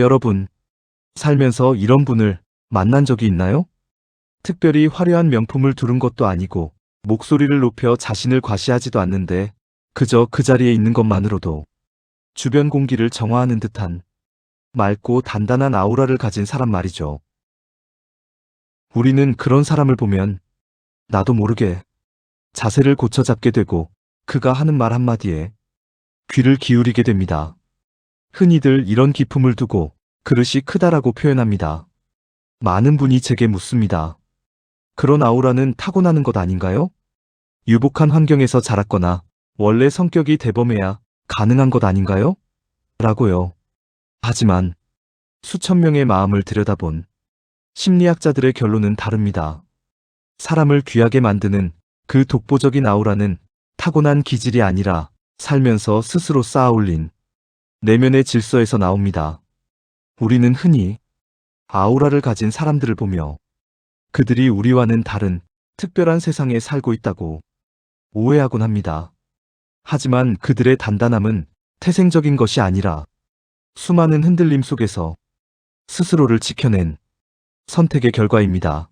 여러분, 살면서 이런 분을 만난 적이 있나요? 특별히 화려한 명품을 두른 것도 아니고 목소리를 높여 자신을 과시하지도 않는데 그저 그 자리에 있는 것만으로도 주변 공기를 정화하는 듯한 맑고 단단한 아우라를 가진 사람 말이죠. 우리는 그런 사람을 보면 나도 모르게 자세를 고쳐 잡게 되고 그가 하는 말 한마디에 귀를 기울이게 됩니다. 흔히들 이런 기품을 두고 그릇이 크다라고 표현합니다. 많은 분이 제게 묻습니다. 그런 아우라는 타고나는 것 아닌가요? 유복한 환경에서 자랐거나 원래 성격이 대범해야 가능한 것 아닌가요? 라고요. 하지만 수천 명의 마음을 들여다본 심리학자들의 결론은 다릅니다. 사람을 귀하게 만드는 그 독보적인 아우라는 타고난 기질이 아니라 살면서 스스로 쌓아올린 내면의 질서에서 나옵니다. 우리는 흔히 아우라를 가진 사람들을 보며 그들이 우리와는 다른 특별한 세상에 살고 있다고 오해하곤 합니다. 하지만 그들의 단단함은 태생적인 것이 아니라 수많은 흔들림 속에서 스스로를 지켜낸 선택의 결과입니다.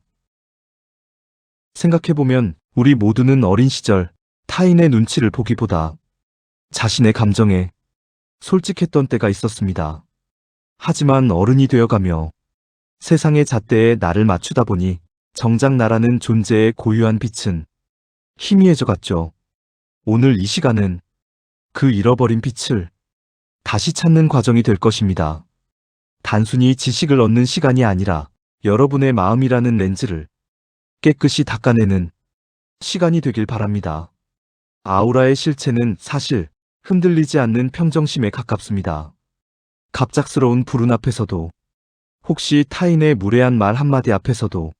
생각해보면 우리 모두는 어린 시절 타인의 눈치를 보기보다 자신의 감정에 솔직했던 때가 있었습니다. 하지만 어른이 되어가며 세상의 잣대에 나를 맞추다 보니 정작 나라는 존재의 고유한 빛은 희미해져 갔죠. 오늘 이 시간은 그 잃어버린 빛을 다시 찾는 과정이 될 것입니다. 단순히 지식을 얻는 시간이 아니라 여러분의 마음이라는 렌즈를 깨끗이 닦아내는 시간이 되길 바랍니다. 아우라의 실체는 사실 흔들리지 않는 평정심에 가깝습니다. 갑작스러운 불운 앞에서도, 혹시 타인의 무례한 말 한마디 앞에서도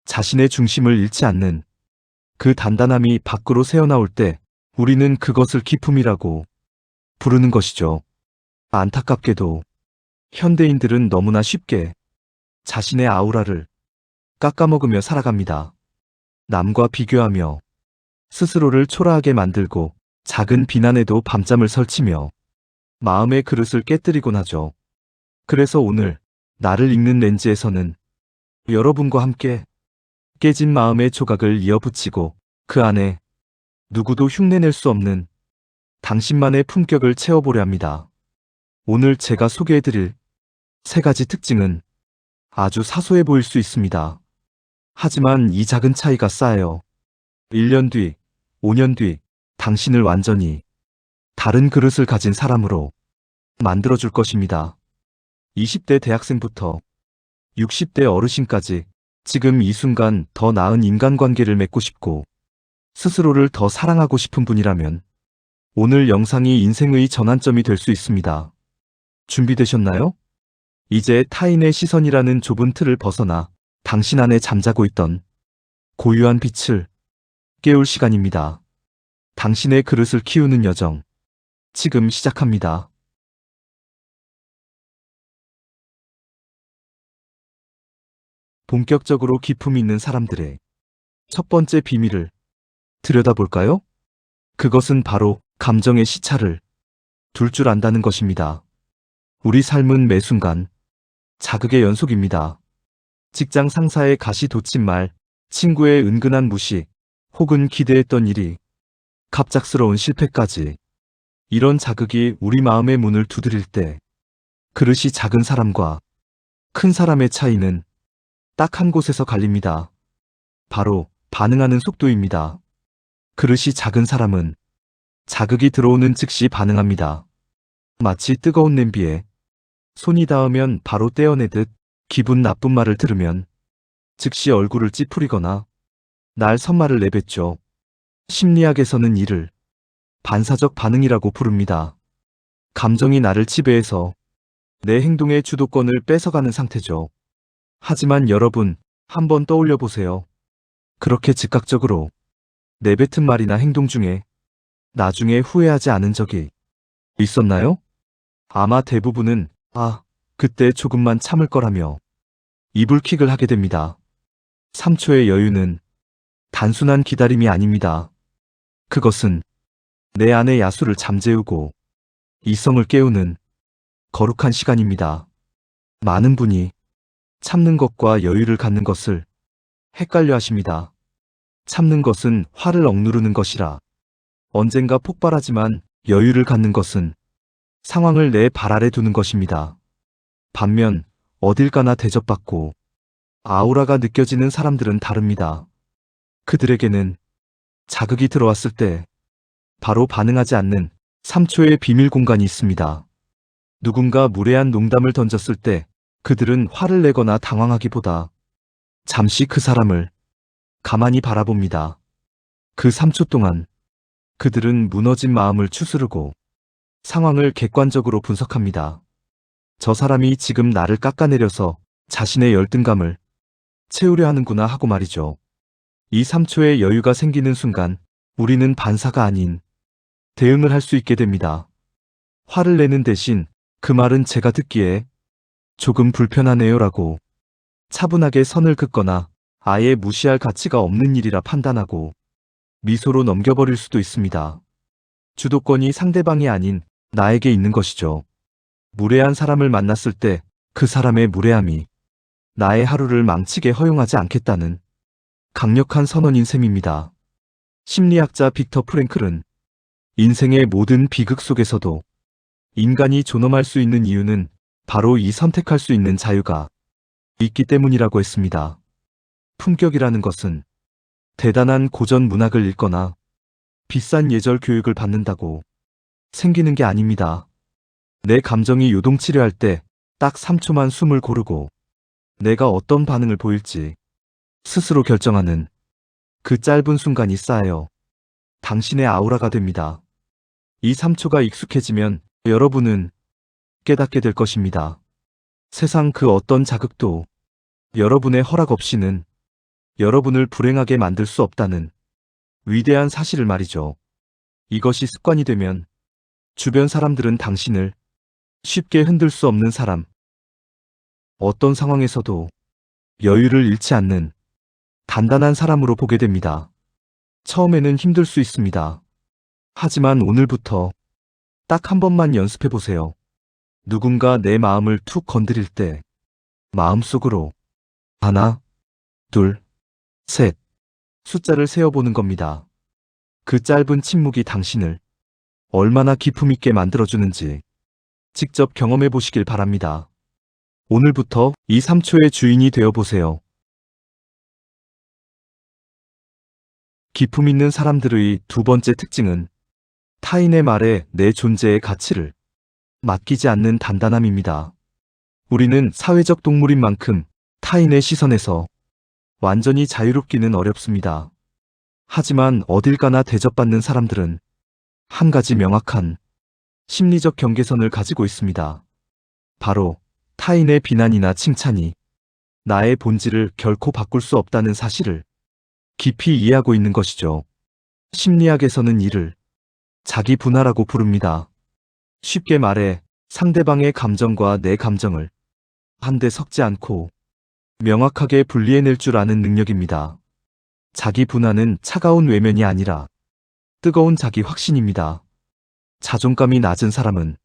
자신의 중심을 잃지 않는 그 단단함이 밖으로 새어나올 때 우리는 그것을 기품이라고 부르는 것이죠. 안타깝게도 현대인들은 너무나 쉽게 자신의 아우라를 깎아먹으며 살아갑니다. 남과 비교하며 스스로를 초라하게 만들고 작은 비난에도 밤잠을 설치며 마음의 그릇을 깨뜨리곤 하죠. 그래서 오늘 나를 읽는 렌즈에서는 여러분과 함께 깨진 마음의 조각을 이어붙이고 그 안에 누구도 흉내낼 수 없는 당신만의 품격을 채워보려 합니다. 오늘 제가 소개해드릴 세 가지 특징은 아주 사소해 보일 수 있습니다. 하지만 이 작은 차이가 쌓여 1년 뒤, 5년 뒤 당신을 완전히 다른 그릇을 가진 사람으로 만들어줄 것입니다. 20대 대학생부터 60대 어르신까지 지금 이 순간 더 나은 인간관계를 맺고 싶고 스스로를 더 사랑하고 싶은 분이라면 오늘 영상이 인생의 전환점이 될 수 있습니다. 준비되셨나요? 이제 타인의 시선이라는 좁은 틀을 벗어나 당신 안에 잠자고 있던 고유한 빛을 깨울 시간입니다. 당신의 그릇을 키우는 여정, 지금 시작합니다. 본격적으로 기품 있는 사람들의 첫 번째 비밀을 들여다볼까요? 그것은 바로 감정의 시차를 둘 줄 안다는 것입니다. 우리 삶은 매 순간 자극의 연속입니다. 직장 상사의 가시돋친 말, 친구의 은근한 무시, 혹은 기대했던 일이 갑작스러운 실패까지. 이런 자극이 우리 마음의 문을 두드릴 때 그릇이 작은 사람과 큰 사람의 차이는 딱 한 곳에서 갈립니다. 바로 반응하는 속도입니다. 그릇이 작은 사람은 자극이 들어오는 즉시 반응합니다. 마치 뜨거운 냄비에 손이 닿으면 바로 떼어내듯 기분 나쁜 말을 들으면 즉시 얼굴을 찌푸리거나 날 선말을 내뱉죠. 심리학에서는 이를 반사적 반응이라고 부릅니다. 감정이 나를 지배해서 내 행동의 주도권을 뺏어가는 상태죠. 하지만 여러분, 한번 떠올려 보세요. 그렇게 즉각적으로 내뱉은 말이나 행동 중에 나중에 후회하지 않은 적이 있었나요? 아마 대부분은 그때 조금만 참을 거라며 이불킥을 하게 됩니다. 3초의 여유는 단순한 기다림이 아닙니다. 그것은 내 안의 야수를 잠재우고 이성을 깨우는 거룩한 시간입니다. 많은 분이 참는 것과 여유를 갖는 것을 헷갈려 하십니다. 참는 것은 화를 억누르는 것이라 언젠가 폭발하지만 여유를 갖는 것은 상황을 내 발 아래 두는 것입니다. 반면 어딜 가나 대접받고 아우라가 느껴지는 사람들은 다릅니다. 그들에게는 자극이 들어왔을 때 바로 반응하지 않는 3초의 비밀 공간이 있습니다. 누군가 무례한 농담을 던졌을 때 그들은 화를 내거나 당황하기보다 잠시 그 사람을 가만히 바라봅니다. 그 3초 동안 그들은 무너진 마음을 추스르고 상황을 객관적으로 분석합니다. 저 사람이 지금 나를 깎아내려서 자신의 열등감을 채우려 하는구나 하고 말이죠. 이 3초의 여유가 생기는 순간 우리는 반사가 아닌 대응을 할 수 있게 됩니다. 화를 내는 대신 그 말은 제가 듣기에 조금 불편하네요 라고 차분하게 선을 긋거나 아예 무시할 가치가 없는 일이라 판단하고 미소로 넘겨버릴 수도 있습니다. 주도권이 상대방이 아닌 나에게 있는 것이죠. 무례한 사람을 만났을 때 그 사람의 무례함이 나의 하루를 망치게 허용하지 않겠다는 강력한 선언인 셈입니다. 심리학자 빅터 프랭클은 인생의 모든 비극 속에서도 인간이 존엄할 수 있는 이유는 바로 이 선택할 수 있는 자유가 있기 때문이라고 했습니다. 품격이라는 것은 대단한 고전 문학을 읽거나 비싼 예절 교육을 받는다고 생기는 게 아닙니다. 내 감정이 요동치려 할 때 딱 3초만 숨을 고르고 내가 어떤 반응을 보일지 스스로 결정하는 그 짧은 순간이 쌓여 당신의 아우라가 됩니다. 이 3초가 익숙해지면 여러분은 깨닫게 될 것입니다. 세상 그 어떤 자극도 여러분의 허락 없이는 여러분을 불행하게 만들 수 없다는 위대한 사실을 말이죠. 이것이 습관이 되면 주변 사람들은 당신을 쉽게 흔들 수 없는 사람, 어떤 상황에서도 여유를 잃지 않는 단단한 사람으로 보게 됩니다. 처음에는 힘들 수 있습니다. 하지만 오늘부터 딱 한 번만 연습해 보세요. 누군가 내 마음을 툭 건드릴 때 마음속으로 하나, 둘, 셋 숫자를 세어보는 겁니다. 그 짧은 침묵이 당신을 얼마나 기품 있게 만들어주는지 직접 경험해 보시길 바랍니다. 오늘부터 이 3초의 주인이 되어 보세요. 기품 있는 사람들의 두 번째 특징은 타인의 말에 내 존재의 가치를 맡기지 않는 단단함입니다. 우리는 사회적 동물인 만큼 타인의 시선에서 완전히 자유롭기는 어렵습니다. 하지만 어딜 가나 대접받는 사람들은 한 가지 명확한 심리적 경계선을 가지고 있습니다. 바로 타인의 비난이나 칭찬이 나의 본질을 결코 바꿀 수 없다는 사실을 깊이 이해하고 있는 것이죠. 심리학에서는 이를 자기 분할이라고 부릅니다. 쉽게 말해 상대방의 감정과 내 감정을 한데 섞지 않고 명확하게 분리해낼 줄 아는 능력입니다. 자기 분할은 차가운 외면이 아니라 뜨거운 자기 확신입니다. 자존감이 낮은 사람은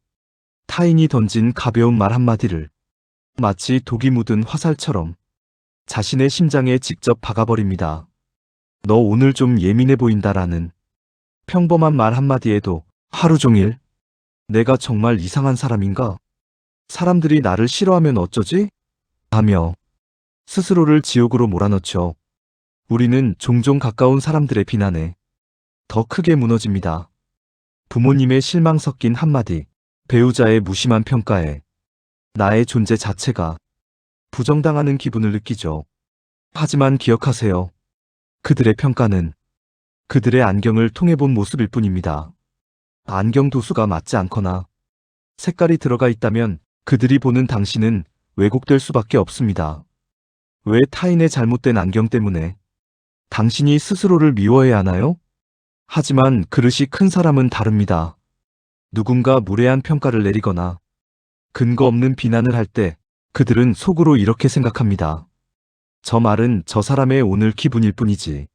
타인이 던진 가벼운 말 한마디를 마치 독이 묻은 화살처럼 자신의 심장에 직접 박아버립니다. 너 오늘 좀 예민해 보인다라는 평범한 말 한마디에도 하루 종일 내가 정말 이상한 사람인가? 사람들이 나를 싫어하면 어쩌지? 하며 스스로를 지옥으로 몰아넣죠. 우리는 종종 가까운 사람들의 비난에 더 크게 무너집니다. 부모님의 실망 섞인 한마디, 배우자의 무심한 평가에 나의 존재 자체가 부정당하는 기분을 느끼죠. 하지만 기억하세요. 그들의 평가는 그들의 안경을 통해 본 모습일 뿐입니다. 안경 도수가 맞지 않거나 색깔이 들어가 있다면 그들이 보는 당신은 왜곡될 수밖에 없습니다. 왜 타인의 잘못된 안경 때문에 당신이 스스로를 미워해야 하나요? 하지만 그릇이 큰 사람은 다릅니다. 누군가 무례한 평가를 내리거나 근거 없는 비난을 할 때 그들은 속으로 이렇게 생각합니다. 저 말은 저 사람의 오늘 기분일 뿐이지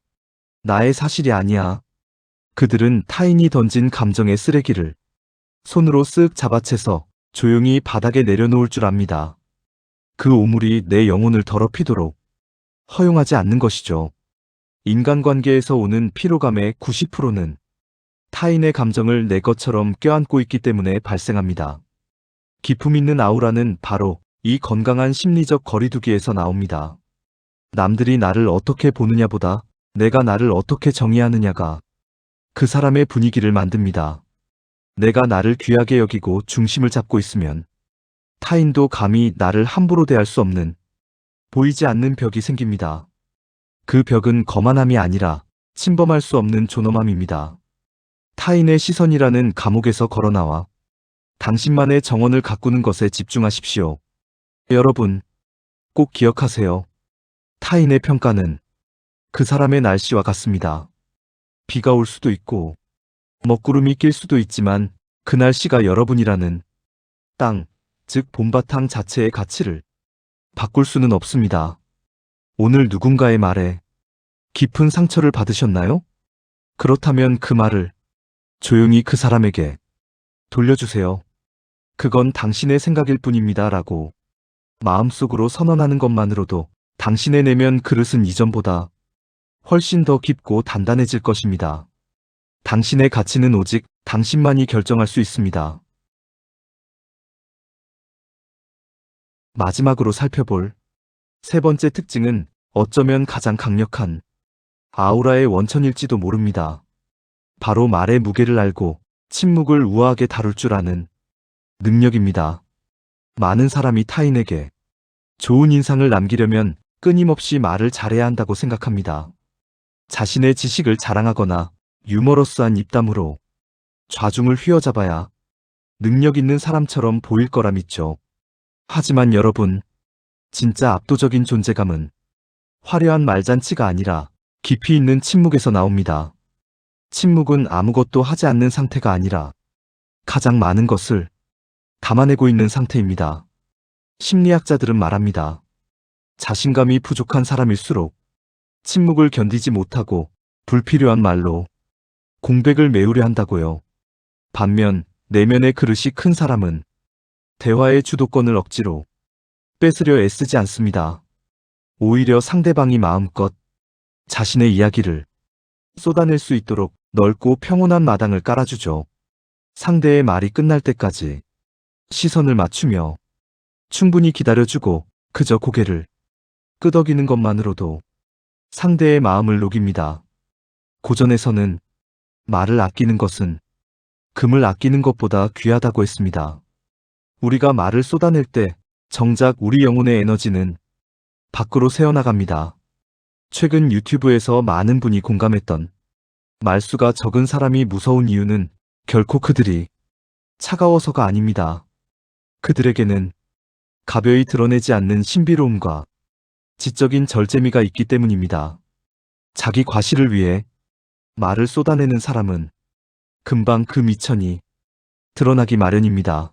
나의 사실이 아니야. 그들은 타인이 던진 감정의 쓰레기를 손으로 쓱 잡아채서 조용히 바닥에 내려놓을 줄 압니다. 그 오물이 내 영혼을 더럽히도록 허용하지 않는 것이죠. 인간관계에서 오는 피로감의 90%는 타인의 감정을 내 것처럼 껴안고 있기 때문에 발생합니다. 기품 있는 아우라는 바로 이 건강한 심리적 거리두기에서 나옵니다. 남들이 나를 어떻게 보느냐보다 내가 나를 어떻게 정의하느냐가 그 사람의 분위기를 만듭니다. 내가 나를 귀하게 여기고 중심을 잡고 있으면 타인도 감히 나를 함부로 대할 수 없는 보이지 않는 벽이 생깁니다. 그 벽은 거만함이 아니라 침범할 수 없는 존엄함입니다. 타인의 시선이라는 감옥에서 걸어나와 당신만의 정원을 가꾸는 것에 집중하십시오. 여러분, 꼭 기억하세요. 타인의 평가는 그 사람의 날씨와 같습니다. 비가 올 수도 있고 먹구름이 낄 수도 있지만 그 날씨가 여러분이라는 땅, 즉 봄바탕 자체의 가치를 바꿀 수는 없습니다. 오늘 누군가의 말에 깊은 상처를 받으셨나요? 그렇다면 그 말을 조용히 그 사람에게 돌려주세요. 그건 당신의 생각일 뿐입니다. 라고 마음속으로 선언하는 것만으로도 당신의 내면 그릇은 이전보다 훨씬 더 깊고 단단해질 것입니다. 당신의 가치는 오직 당신만이 결정할 수 있습니다. 마지막으로 살펴볼 세 번째 특징은 어쩌면 가장 강력한 아우라의 원천일지도 모릅니다. 바로 말의 무게를 알고 침묵을 우아하게 다룰 줄 아는 능력입니다. 많은 사람이 타인에게 좋은 인상을 남기려면 끊임없이 말을 잘해야 한다고 생각합니다. 자신의 지식을 자랑하거나 유머러스한 입담으로 좌중을 휘어잡아야 능력 있는 사람처럼 보일 거라 믿죠. 하지만 여러분, 진짜 압도적인 존재감은 화려한 말잔치가 아니라 깊이 있는 침묵에서 나옵니다. 침묵은 아무것도 하지 않는 상태가 아니라 가장 많은 것을 담아내고 있는 상태입니다. 심리학자들은 말합니다. 자신감이 부족한 사람일수록 침묵을 견디지 못하고 불필요한 말로 공백을 메우려 한다고요. 반면 내면의 그릇이 큰 사람은 대화의 주도권을 억지로 뺏으려 애쓰지 않습니다. 오히려 상대방이 마음껏 자신의 이야기를 쏟아낼 수 있도록 넓고 평온한 마당을 깔아주죠. 상대의 말이 끝날 때까지 시선을 맞추며 충분히 기다려주고 그저 고개를 끄덕이는 것만으로도 상대의 마음을 녹입니다. 고전에서는 말을 아끼는 것은 금을 아끼는 것보다 귀하다고 했습니다. 우리가 말을 쏟아낼 때 정작 우리 영혼의 에너지는 밖으로 새어나갑니다. 최근 유튜브에서 많은 분이 공감했던 말수가 적은 사람이 무서운 이유는 결코 그들이 차가워서가 아닙니다. 그들에게는 가벼이 드러내지 않는 신비로움과 지적인 절제미가 있기 때문입니다. 자기 과시를 위해 말을 쏟아내는 사람은 금방 그 미천이 드러나기 마련입니다.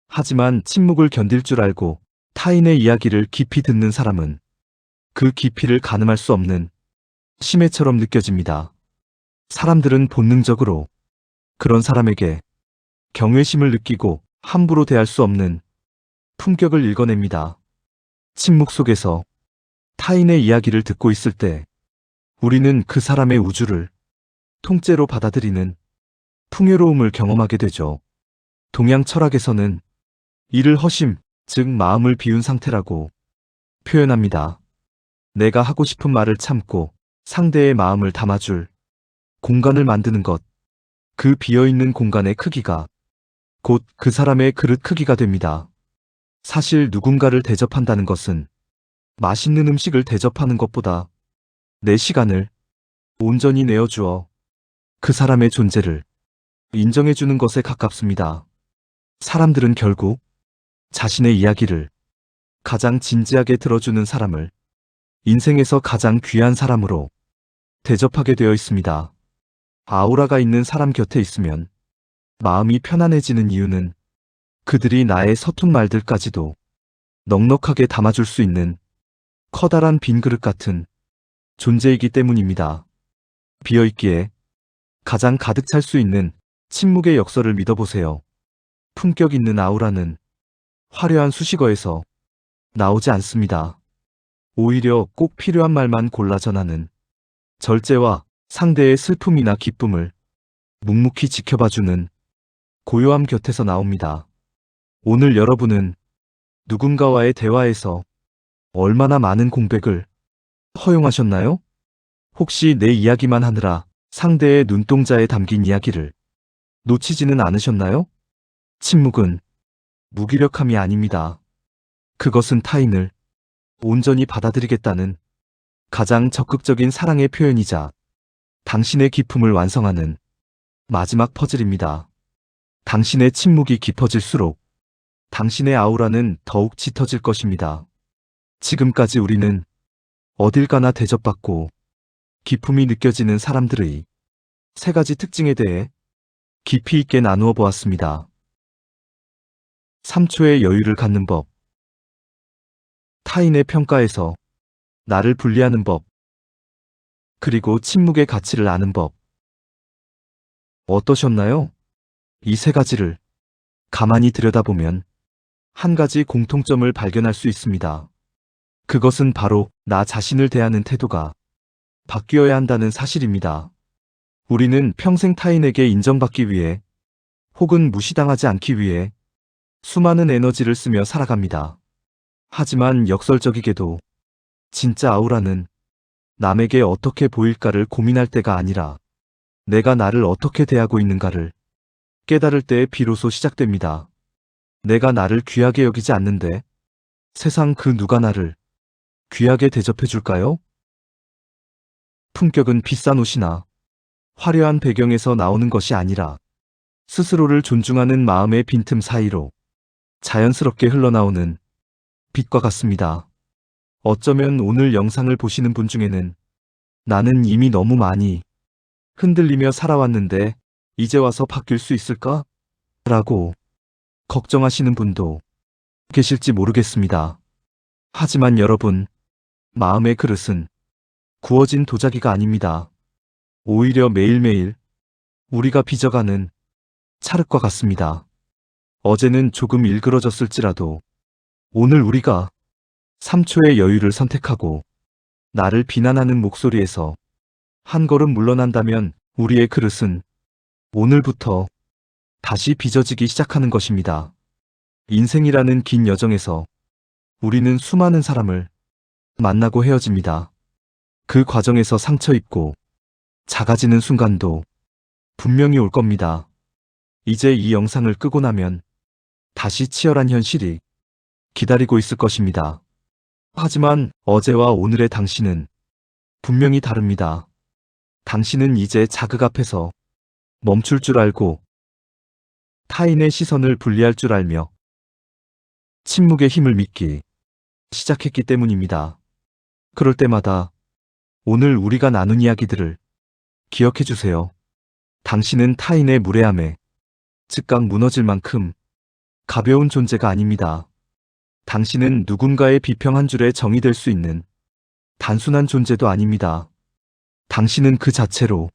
하지만 침묵을 견딜 줄 알고 타인의 이야기를 깊이 듣는 사람은 그 깊이를 가늠할 수 없는 심해처럼 느껴집니다. 사람들은 본능적으로 그런 사람에게 경외심을 느끼고 함부로 대할 수 없는 품격을 읽어냅니다. 침묵 속에서 타인의 이야기를 듣고 있을 때 우리는 그 사람의 우주를 통째로 받아들이는 풍요로움을 경험하게 되죠. 동양 철학에서는 이를 허심, 즉 마음을 비운 상태라고 표현합니다. 내가 하고 싶은 말을 참고 상대의 마음을 담아줄 공간을 만드는 것. 그 비어있는 공간의 크기가 곧 그 사람의 그릇 크기가 됩니다. 사실 누군가를 대접한다는 것은 맛있는 음식을 대접하는 것보다 내 시간을 온전히 내어주어 그 사람의 존재를 인정해주는 것에 가깝습니다. 사람들은 결국 자신의 이야기를 가장 진지하게 들어주는 사람을 인생에서 가장 귀한 사람으로 대접하게 되어 있습니다. 아우라가 있는 사람 곁에 있으면 마음이 편안해지는 이유는 그들이 나의 서툰 말들까지도 넉넉하게 담아줄 수 있는 커다란 빈 그릇 같은 존재이기 때문입니다. 비어있기에 가장 가득 찰 수 있는 침묵의 역설을 믿어보세요. 품격 있는 아우라는 화려한 수식어에서 나오지 않습니다. 오히려 꼭 필요한 말만 골라 전하는 절제와 상대의 슬픔이나 기쁨을 묵묵히 지켜봐주는 고요함 곁에서 나옵니다. 오늘 여러분은 누군가와의 대화에서 얼마나 많은 공백을 허용하셨나요? 혹시 내 이야기만 하느라 상대의 눈동자에 담긴 이야기를 놓치지는 않으셨나요? 침묵은 무기력함이 아닙니다. 그것은 타인을 온전히 받아들이겠다는 가장 적극적인 사랑의 표현이자 당신의 기품을 완성하는 마지막 퍼즐입니다. 당신의 침묵이 깊어질수록 당신의 아우라는 더욱 짙어질 것입니다. 지금까지 우리는 어딜 가나 대접받고 기품이 느껴지는 사람들의 세 가지 특징에 대해 깊이 있게 나누어 보았습니다. 3초의 여유를 갖는 법, 타인의 평가에서 나를 분리하는 법, 그리고 침묵의 가치를 아는 법. 어떠셨나요? 이 세 가지를 가만히 들여다보면 한 가지 공통점을 발견할 수 있습니다. 그것은 바로 나 자신을 대하는 태도가 바뀌어야 한다는 사실입니다. 우리는 평생 타인에게 인정받기 위해 혹은 무시당하지 않기 위해 수많은 에너지를 쓰며 살아갑니다. 하지만 역설적이게도 진짜 아우라는 남에게 어떻게 보일까를 고민할 때가 아니라 내가 나를 어떻게 대하고 있는가를 깨달을 때에 비로소 시작됩니다. 내가 나를 귀하게 여기지 않는데 세상 그 누가 나를 귀하게 대접해 줄까요? 품격은 비싼 옷이나 화려한 배경에서 나오는 것이 아니라 스스로를 존중하는 마음의 빈틈 사이로 자연스럽게 흘러나오는 빛과 같습니다. 어쩌면 오늘 영상을 보시는 분 중에는 나는 이미 너무 많이 흔들리며 살아왔는데 이제 와서 바뀔 수 있을까? 라고 걱정하시는 분도 계실지 모르겠습니다. 하지만 여러분, 마음의 그릇은 구워진 도자기가 아닙니다. 오히려 매일매일 우리가 빚어가는 찰흙과 같습니다. 어제는 조금 일그러졌을지라도 오늘 우리가 3초의 여유를 선택하고 나를 비난하는 목소리에서 한 걸음 물러난다면 우리의 그릇은 오늘부터 다시 빚어지기 시작하는 것입니다. 인생이라는 긴 여정에서 우리는 수많은 사람을 만나고 헤어집니다. 그 과정에서 상처 입고 작아지는 순간도 분명히 올 겁니다. 이제 이 영상을 끄고 나면 다시 치열한 현실이 기다리고 있을 것입니다. 하지만 어제와 오늘의 당신은 분명히 다릅니다. 당신은 이제 자극 앞에서 멈출 줄 알고 타인의 시선을 분리할 줄 알며 침묵의 힘을 믿기 시작했기 때문입니다. 그럴 때마다 오늘 우리가 나눈 이야기들을 기억해 주세요. 당신은 타인의 무례함에 즉각 무너질 만큼 가벼운 존재가 아닙니다. 당신은 누군가의 비평 한 줄에 정의될 수 있는 단순한 존재도 아닙니다. 당신은 그 자체로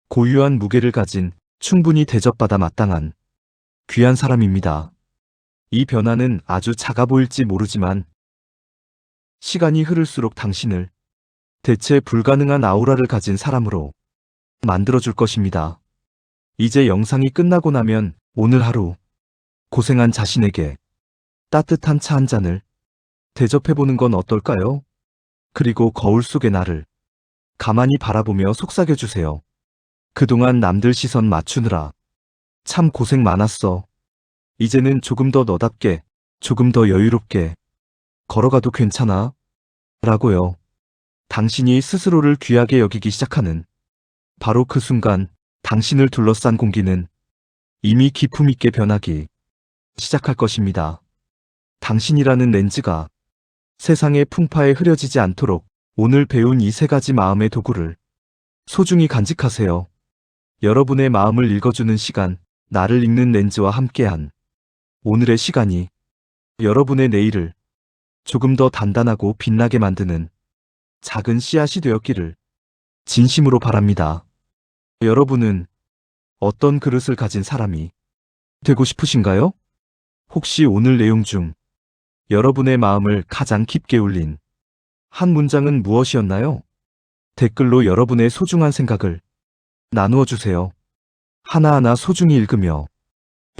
고유한 무게를 가진 충분히 대접받아 마땅한 귀한 사람입니다. 이 변화는 아주 작아 보일지 모르지만 시간이 흐를수록 당신을 대체 불가능한 아우라를 가진 사람으로 만들어줄 것입니다. 이제 영상이 끝나고 나면 오늘 하루 고생한 자신에게 따뜻한 차 한 잔을 대접해보는 건 어떨까요? 그리고 거울 속의 나를 가만히 바라보며 속삭여주세요. 그동안 남들 시선 맞추느라 참 고생 많았어. 이제는 조금 더 너답게, 조금 더 여유롭게 걸어가도 괜찮아. 라고요. 당신이 스스로를 귀하게 여기기 시작하는 바로 그 순간 당신을 둘러싼 공기는 이미 기품 있게 변하기 시작할 것입니다. 당신이라는 렌즈가 세상의 풍파에 흐려지지 않도록 오늘 배운 이 세 가지 마음의 도구를 소중히 간직하세요. 여러분의 마음을 읽어주는 시간, 나를 읽는 렌즈와 함께한 오늘의 시간이 여러분의 내일을 조금 더 단단하고 빛나게 만드는 작은 씨앗이 되었기를 진심으로 바랍니다. 여러분은 어떤 그릇을 가진 사람이 되고 싶으신가요? 혹시 오늘 내용 중 여러분의 마음을 가장 깊게 울린 한 문장은 무엇이었나요? 댓글로 여러분의 소중한 생각을 나누어 주세요. 하나하나 소중히 읽으며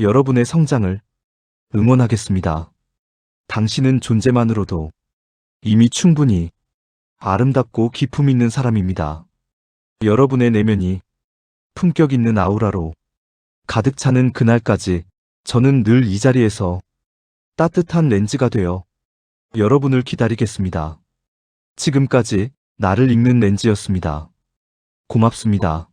여러분의 성장을 응원하겠습니다. 당신은 존재만으로도 이미 충분히 아름답고 기품 있는 사람입니다. 여러분의 내면이 품격 있는 아우라로 가득 차는 그날까지 저는 늘 이 자리에서 따뜻한 렌즈가 되어 여러분을 기다리겠습니다. 지금까지 나를 읽는 렌즈였습니다. 고맙습니다.